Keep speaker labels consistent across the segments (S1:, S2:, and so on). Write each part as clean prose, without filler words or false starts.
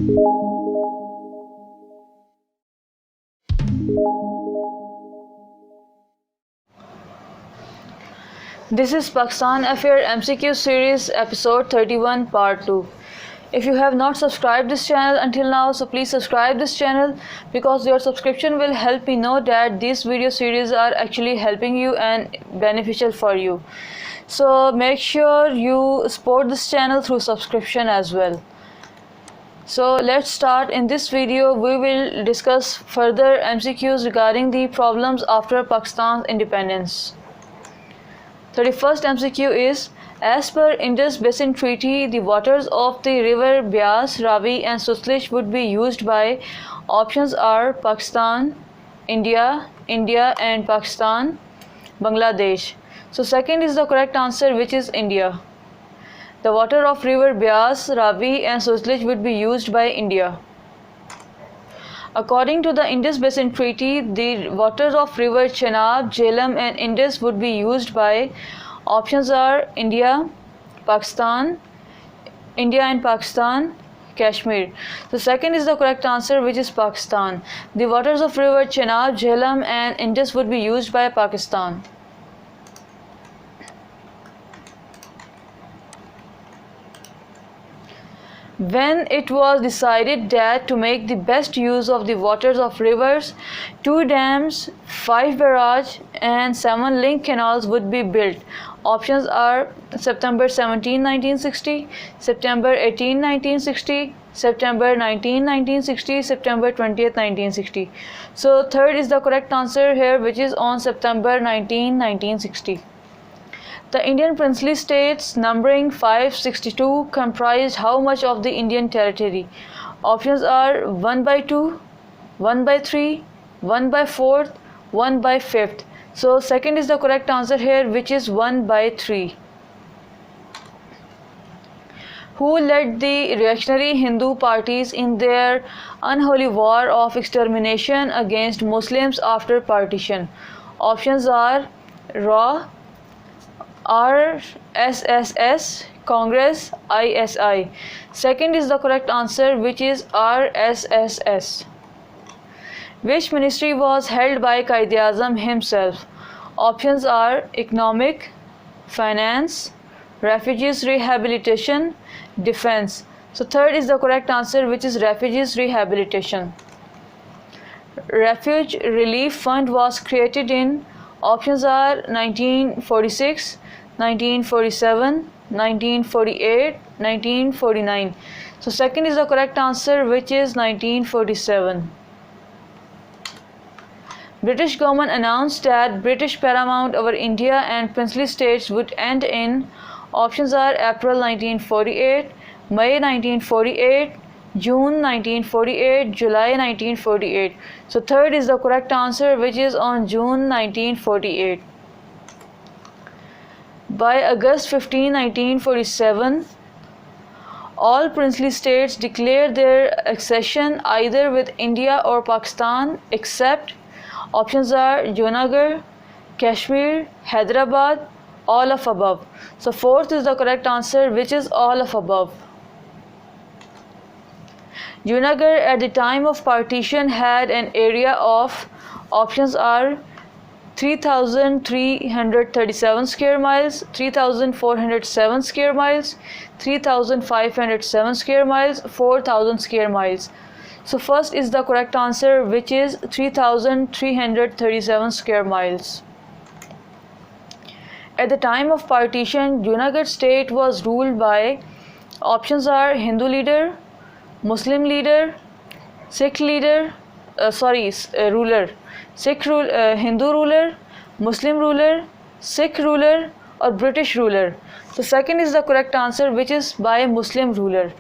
S1: This is Pakistan Affair MCQ series episode 31 part 2. If you have not subscribed this channel until now, so please subscribe this channel, because your subscription will help me know that these video series are actually helping you and beneficial for you. So make sure you support this channel through subscription as well. So let's start. In this video we will discuss further MCQs regarding the problems after Pakistan's independence. 31st MCQ is, as per Indus Basin Treaty, the waters of the river Beas, Ravi and Sutlej would be used by, options are Pakistan, India, India and Pakistan, Bangladesh. So second is the correct answer, which is India. The water of river Beas, Ravi and Sutlej would be used by India. According to the Indus Basin Treaty, the waters of river Chenab, Jhelum and Indus would be used by, options are India, Pakistan, India and Pakistan, Kashmir. The second is the correct answer, which is Pakistan. The waters of river Chenab, Jhelum and Indus would be used by Pakistan. When it was decided that to make the best use of the waters of rivers, 2 dams, 5 barrages and 7 link canals would be built. Options are September 17, 1960, September 18, 1960, September 19, 1960, September 20th, 1960. So third is the correct answer here, which is on September 19, 1960. The Indian princely states numbering 562 comprised how much of the Indian territory? Options are 1 by 2, 1 by 3, 1 by 4th, 1 by 5th. So second is the correct answer here, which is 1 by 3. Who led the reactionary Hindu parties in their unholy war of extermination against Muslims after partition? Options are RAW, RSS, Congress, ISI. Second is the correct answer, which is RSS. Which ministry was held by Quaid-e-Azam himself? Options are Economic, Finance, Refugees Rehabilitation, Defense. So third is the correct answer, which is Refugees Rehabilitation. Refuge Relief Fund was created in, options are 1946, 1947, 1948, 1949. So second is the correct answer, which is 1947. British government announced that British paramount over India and princely states would end in, options are April 1948, May 1948, June 1948, July 1948. So third is the correct answer, which is on June 1948. By August 15, 1947, all princely states declared their accession either with India or Pakistan, except, options are Junagadh, Kashmir, Hyderabad, all of above. So fourth is the correct answer, which is all of above. Junagadh at the time of partition had an area of, options are 3,337 square miles, 3,407 square miles, 3,507 square miles, 4,000 square miles. So first is the correct answer, which is 3,337 square miles. At the time of partition, Junagadh state was ruled by, options are Hindu leader, Muslim leader, Sikh leader, ruler, Hindu ruler, Muslim ruler, Sikh ruler or British ruler. So second is the correct answer, which is by Muslim ruler.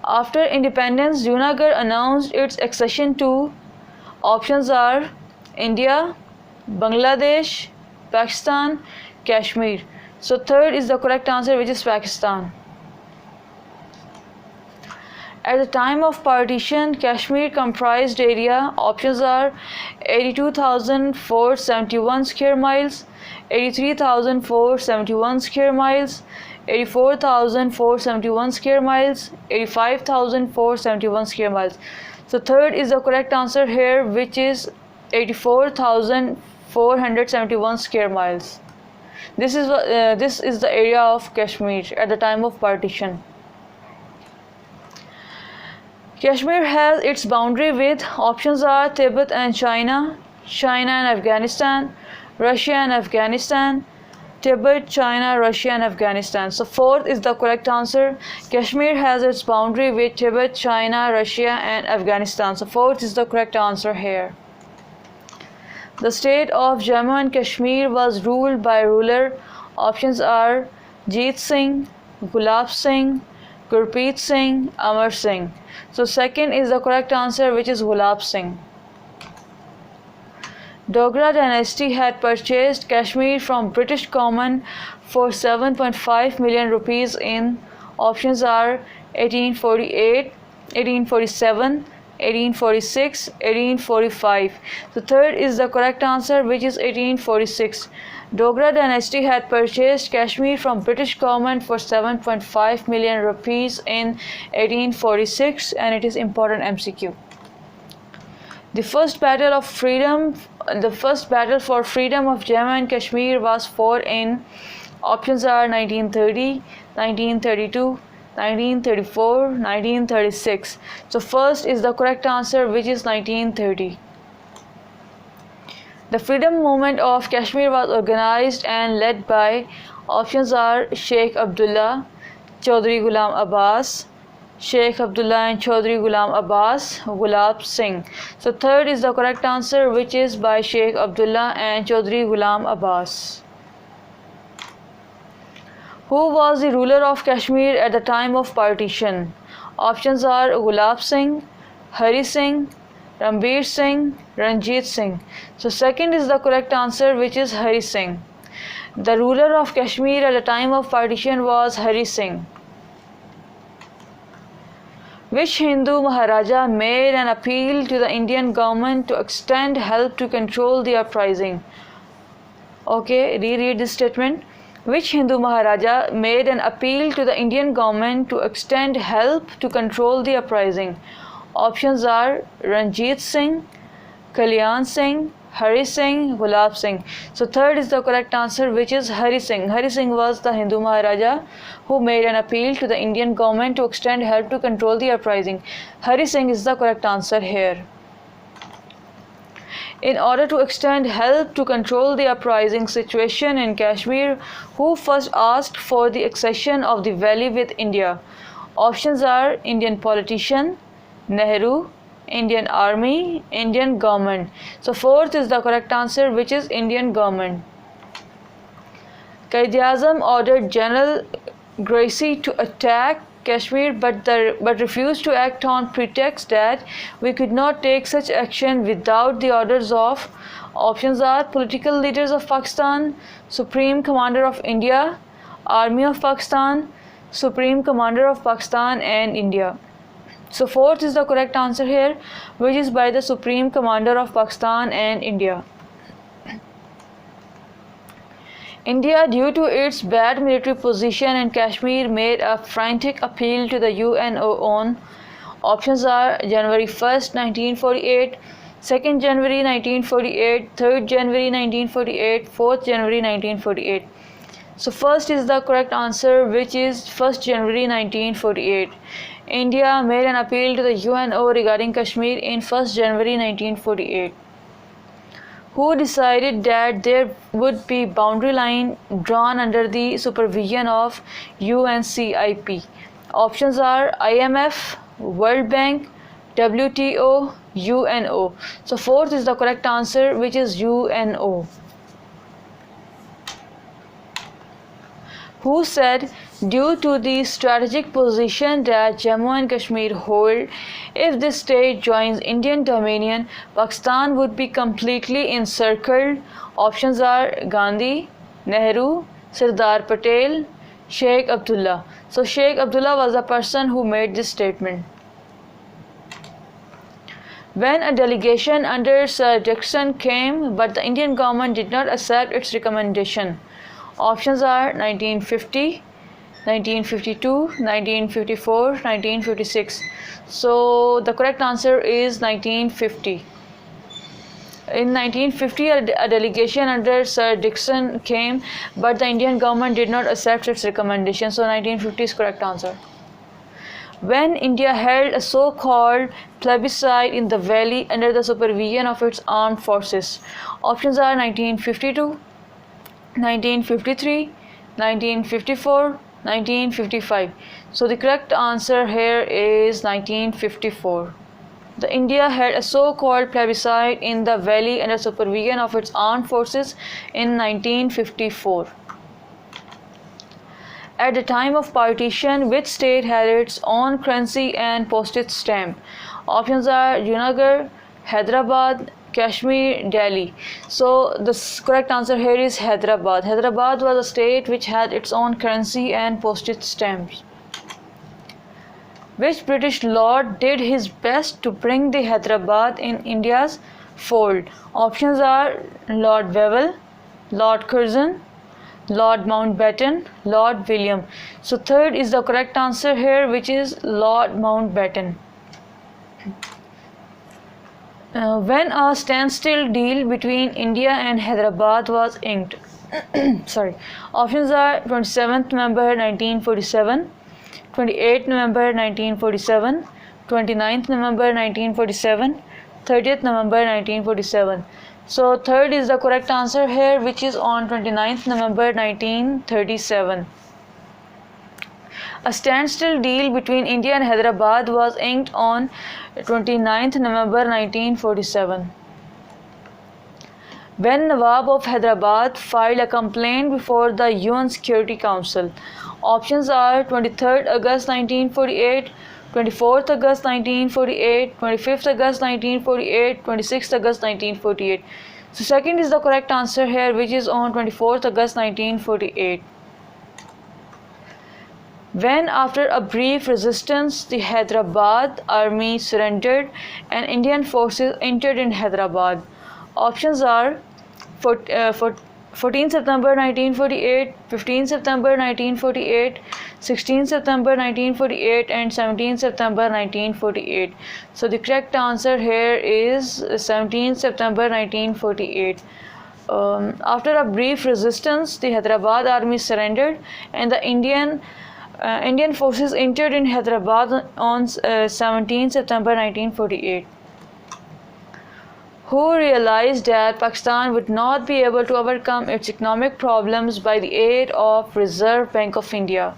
S1: After independence, Junagadh announced its accession to, options are India, Bangladesh, Pakistan, Kashmir. So third is the correct answer, which is Pakistan. At the time of partition, Kashmir comprised area, options are 82,471 square miles, 83,471 square miles, 84,471 square miles, 85,471 square miles. So third is the correct answer here, which is 84,471 square miles. This is the area of Kashmir at the time of partition. Kashmir has its boundary with, options are Tibet and China, China and Afghanistan, Russia and Afghanistan, Tibet, China, Russia and Afghanistan. So fourth is the correct answer. Kashmir has its boundary with Tibet, China, Russia and Afghanistan. So fourth is the correct answer here. The state of Jammu and Kashmir was ruled by ruler. Options are Jeet Singh, Gulab Singh, Gurpreet Singh, Amar Singh. So second is the correct answer, which is Gulab Singh. Dogra dynasty had purchased Kashmir from British government for 7.5 million rupees in, options are 1848, 1847, 1846, 1845. The third is the correct answer, which is 1846. Dogra dynasty had purchased Kashmir from British government for 7.5 million rupees in 1846, and it is important MCQ. The first battle for freedom of Jammu and Kashmir was fought in, options are 1930, 1932, 1934, 1936. So first is the correct answer, which is 1930. The freedom movement of Kashmir was organized and led by, options are Sheikh Abdullah, Chaudhry Ghulam Abbas, Sheikh Abdullah and Chaudhry Ghulam Abbas, Gulab Singh. So third is the correct answer, which is by Sheikh Abdullah and Chaudhry Ghulam Abbas. Who was the ruler of Kashmir at the time of partition? Options are Gulab Singh, Hari Singh, Ranbir Singh, Ranjit Singh. So second is the correct answer, which is Hari Singh. The ruler of Kashmir at the time of partition was Hari Singh. Which Hindu Maharaja made an appeal to the Indian government to extend help to control the uprising? Okay, reread this statement. Which Hindu Maharaja made an appeal to the Indian government to extend help to control the uprising? Options are Ranjit Singh, Kalyan Singh, Hari Singh, Gulab Singh. So third is the correct answer, which is Hari Singh. Hari Singh was the Hindu Maharaja who made an appeal to the Indian government to extend help to control the uprising. Hari Singh is the correct answer here. In order to extend help to control the uprising situation in Kashmir, who first asked for the accession of the valley with India? Options are Indian politician, Nehru, Indian army, Indian government. So fourth is the correct answer, which is Indian government. Quaid-e-Azam ordered General Gracie to attack Kashmir but refused to act on pretext that we could not take such action without the orders of, options are political leaders of Pakistan, Supreme Commander of India, Army of Pakistan, Supreme Commander of Pakistan and India. So fourth is the correct answer here, which is by the Supreme Commander of Pakistan and India. India, due to its bad military position in Kashmir, made a frantic appeal to the UNO on, options are January 1st, 1948, 2nd January 1948, 3rd January 1948, 4th January 1948. So first is the correct answer, which is 1st January 1948. India made an appeal to the UNO regarding Kashmir in 1st January 1948. Who decided that there would be boundary line drawn under the supervision of UNCIP? Options are IMF, World Bank, WTO, UNO. So fourth is the correct answer, which is UNO. Who said, due to the strategic position that Jammu and Kashmir hold, if this state joins Indian dominion, Pakistan would be completely encircled? Options are Gandhi, Nehru, Sardar Patel, Sheikh Abdullah. So Sheikh Abdullah was the person who made this statement. When a delegation under Sir Dixon came, but the Indian government did not accept its recommendation. Options are 1950, 1952, 1954, 1956. So the correct answer is 1950. In 1950, a delegation under Sir Dixon came, but the Indian government did not accept its recommendation. So 1950 is correct answer. When India held a so-called plebiscite in the valley under the supervision of its armed forces. Options are 1952, 1953, 1954, 1955. So the correct answer here is 1954. The India had a so-called plebiscite in the valley under supervision of its armed forces in 1954. At the time of partition, which state had its own currency and postage stamp? Options are Junagadh, Hyderabad, Kashmir, Delhi. So the correct answer here is Hyderabad. Hyderabad was a state which had its own currency and postage stamps. Which British lord did his best to bring the Hyderabad in India's fold? Options are Lord Wavell, Lord Curzon, Lord Mountbatten, Lord William. So third is the correct answer here, which is Lord Mountbatten. When a standstill deal between India and Hyderabad was inked. Sorry. Options are 27th November 1947, 28th November 1947, 29th November 1947, 30th November 1947. So third is the correct answer here, which is on 29th November 1937. A standstill deal between India and Hyderabad was inked on 29th November 1947. When Nawab of Hyderabad filed a complaint before the UN Security Council. Options are 23rd August 1948, 24th August 1948, 25th August 1948, 26th August 1948. So second is the correct answer here, which is on 24th August 1948. When after a brief resistance the Hyderabad army surrendered and Indian forces entered in Hyderabad. Options are 14 September 1948, 15 September 1948, 16 September 1948 and 17 September 1948. So the correct answer here is 17 September 1948. After a brief resistance, the Hyderabad army surrendered and the Indian forces entered in Hyderabad on 17 September 1948. Who realized that Pakistan would not be able to overcome its economic problems by the aid of Reserve Bank of India?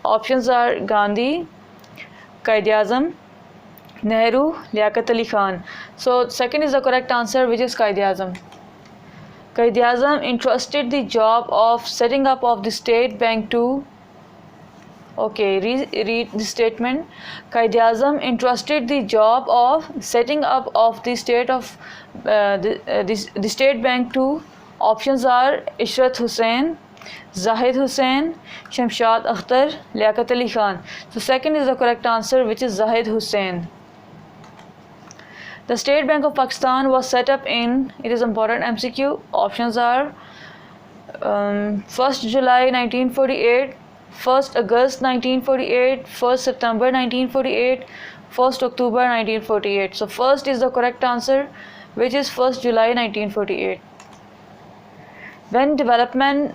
S1: Options are Gandhi, Quaid-e-Azam, Nehru, Liaquat Ali Khan. So second is the correct answer, which is Quaid-e-Azam. Quaid-e-Azam entrusted the job of setting up of the state bank to read the statement. Quaid-e-Azam entrusted the job of setting up of the state bank to. Options are Ishrat Hussain, Zahid Hussain, Shamshad Akhtar, Liaquat Ali Khan. So second is the correct answer, which is Zahid Hussain. The State Bank of Pakistan was set up in, it is important MCQ. Options are 1st July 1948, 1st August 1948, 1st September 1948, 1st October 1948. So first is the correct answer, which is 1st July 1948. When Development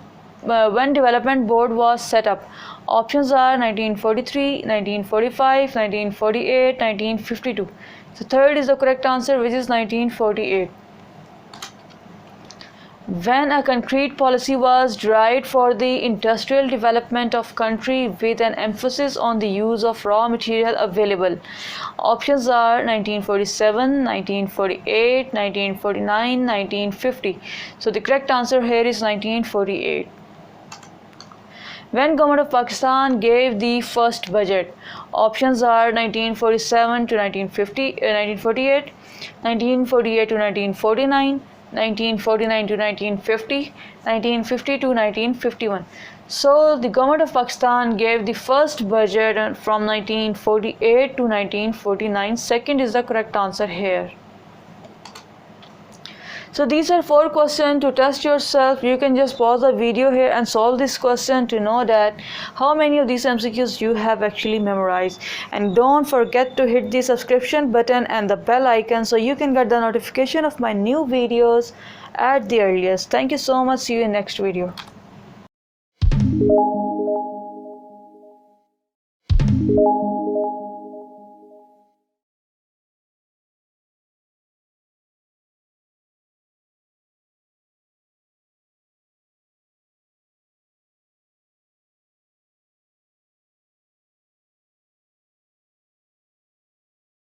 S1: Board was set up. Options are 1943, 1945, 1948, 1952. So third is the correct answer, which is 1948. When a concrete policy was derived for the industrial development of country with an emphasis on the use of raw material available. Options are 1947, 1948, 1949, 1950. So the correct answer here is 1948. When Government of Pakistan gave the first budget. Options are 1947 to 1948, 1948 to 1949, 1949 to 1950, 1950 to 1951. So the Government of Pakistan gave the first budget from 1948 to 1949. Second is the correct answer here. So these are 4 questions to test yourself. You can just pause the video here and solve this question to know that how many of these MCQs you have actually memorized. And don't forget to hit the subscription button and the bell icon so you can get the notification of my new videos at the earliest. Thank you so much. See you in next video.